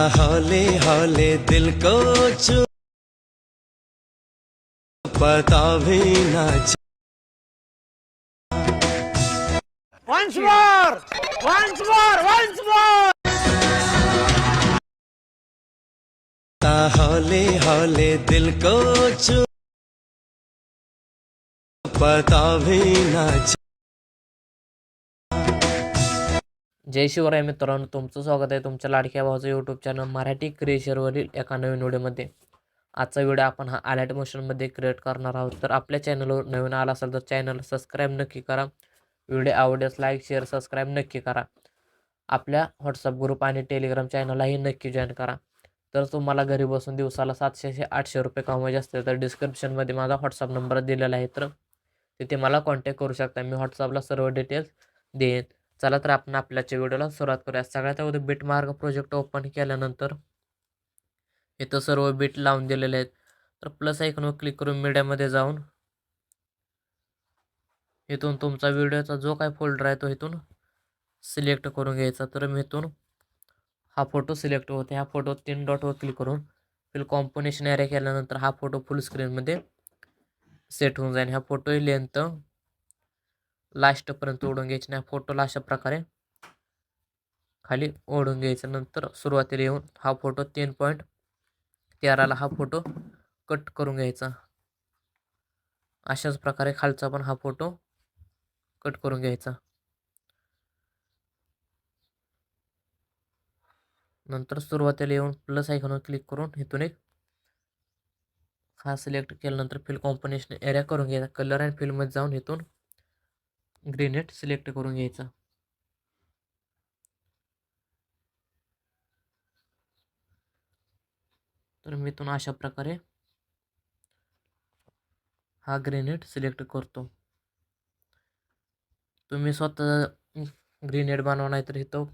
हौले हौले दिल को छू पता भी ना Once more! Once more! Once more! चलता हौले हौले दिल को छू पता भी ना जय शिवराय मित्रांनो, तुमचं स्वागत आहे तुमच्या लाडक्या भावाचं यूट्यूब चॅनल मराठी क्रिएशनवरील एका नवीन व्हिडिओमध्ये. आजचा व्हिडिओ आपण हा अलर्ट मोशनमध्ये क्रिएट करणार आहोत. तर आपल्या चॅनलवर नवीन आला असेल तर चॅनल सबस्क्राईब नक्की करा. व्हिडिओ आवडल्यास लाईक शेअर सबस्क्राईब नक्की करा. आपल्या व्हॉट्सअप ग्रुप आणि टेलिग्राम चॅनललाही नक्की जॉईन करा. तर तुम्हाला घरी बसून दिवसाला 700-800 रुपये कमवायचे असतील तर डिस्क्रिप्शनमध्ये माझा व्हॉट्सअप नंबर दिलेला आहे, तर तिथे मला कॉन्टॅक्ट करू शकता. मी व्हॉट्सअपला सर्व डिटेल्स देईन. चला तर आपण आपल्याच्या व्हिडिओला सुरुवात करूया. सगळ्यात अगोदर बिटमार्क प्रोजेक्ट ओपन केल्यानंतर इथं सर्व बिट लावून दिलेले आहेत. तर प्लस आयकॉनवर क्लिक करून मीडियामध्ये जाऊन इथून तुमचा व्हिडिओचा जो काय फोल्डर आहे तो इथून सिलेक्ट करून घ्यायचा. तर मी इथून हा फोटो सिलेक्ट होते. ह्या फोटो 3 डॉटवर क्लिक करून फिल कॉम्पोनेशन एरिया केल्यानंतर हा फोटो फुल स्क्रीनमध्ये सेट होऊन जाईल. ह्या फोटो लेंथ लास्टपर्यंत ओढून घ्यायची नाही. फोटोला अशा प्रकारे खाली ओढून घ्यायचं. नंतर सुरुवातीला येऊन हा फोटो 3.13ला हा फोटो कट करून घ्यायचा. अशाच प्रकारे खालचा पण हा फोटो कट करून घ्यायचा. नंतर सुरुवातीला येऊन प्लस आयकॉनवर क्लिक करून इथून एक हा सिलेक्ट केल्यानंतर फिल कॉम्पोनेशन एरिया करून घ्यायचा. कलर अँड फिलमध्ये जाऊन इथून ग्रेनेड सिलेक्ट करून घ्यायचा. तर मी इथून अशा प्रकारे हा ग्रेनेड सिलेक्ट करतो. तुम्ही स्वतः ग्रेनेड बनवा, नाही तर इथं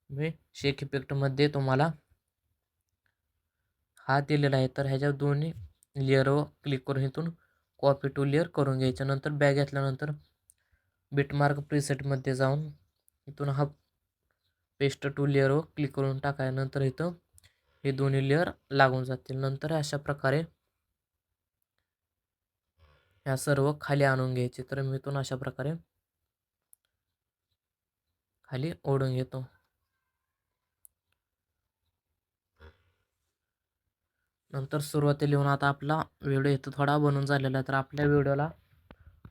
मी शेक इफेक्टमध्ये तुम्हाला हा दिलेला आहे. तर ह्याच्या दोन्ही लेअरवर क्लिक करून इथून कॉपी टू लेअर करून घ्यायचं. नंतर बॅग घेतल्यानंतर बिटमार्क प्रीसेटमध्ये जाऊन इथून हा पेस्ट टू लेअरवर क्लिक करून टाकायनंतर इथं हे दोन्ही लेअर लागून जातील. नंतर अशा प्रकारे ह्या सर्व खाली आणून घ्यायचे. तर मी इथून अशा प्रकारे खाली ओढून घेतो. नंतर सुरुवातीला येऊन आता आपला व्हिडिओ इथं थोडा बनून झालेला आहे. तर आपल्या व्हिडिओला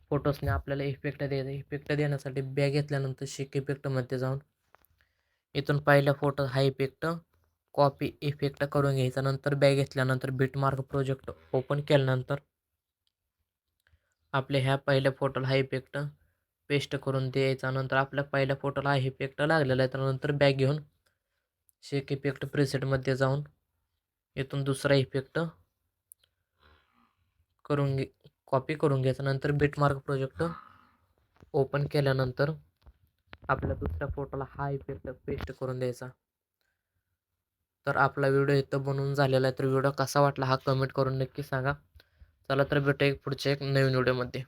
फोटोजने आपल्याला इफेक्ट द्यायचा. इफेक्ट देण्यासाठी बॅग घेतल्यानंतर शेक इफेक्टमध्ये जाऊन इथून पहिल्या फोटो हा इफेक्ट कॉपी इफेक्ट करून घ्यायचा. नंतर बॅग घेतल्यानंतर बिटमार्क प्रोजेक्ट ओपन केल्यानंतर आपल्या ह्या पहिल्या फोटोला हा इफेक्ट पेस्ट करून द्यायचा. नंतर आपल्या पहिल्या फोटोला हा इफेक्ट लागलेला आहे. तर नंतर बॅग घेऊन शेक इफेक्ट प्रीसेटमध्ये जाऊन इथून दुसरा इफेक्ट कॉपी करून घ्यायचा. नंतर बिटमार्क प्रोजेक्ट ओपन केल्यानंतर आपल्या दुसऱ्या फोटोला हा इफेक्ट पेस्ट करून द्यायचा. तर आपला व्हिडिओ इथं बनवून झालेला आहे. तर व्हिडिओ कसा वाटला हा कमेंट करून नक्की सांगा. चला तर भेटूया एक पुढच्या एक नवीन व्हिडिओमध्ये.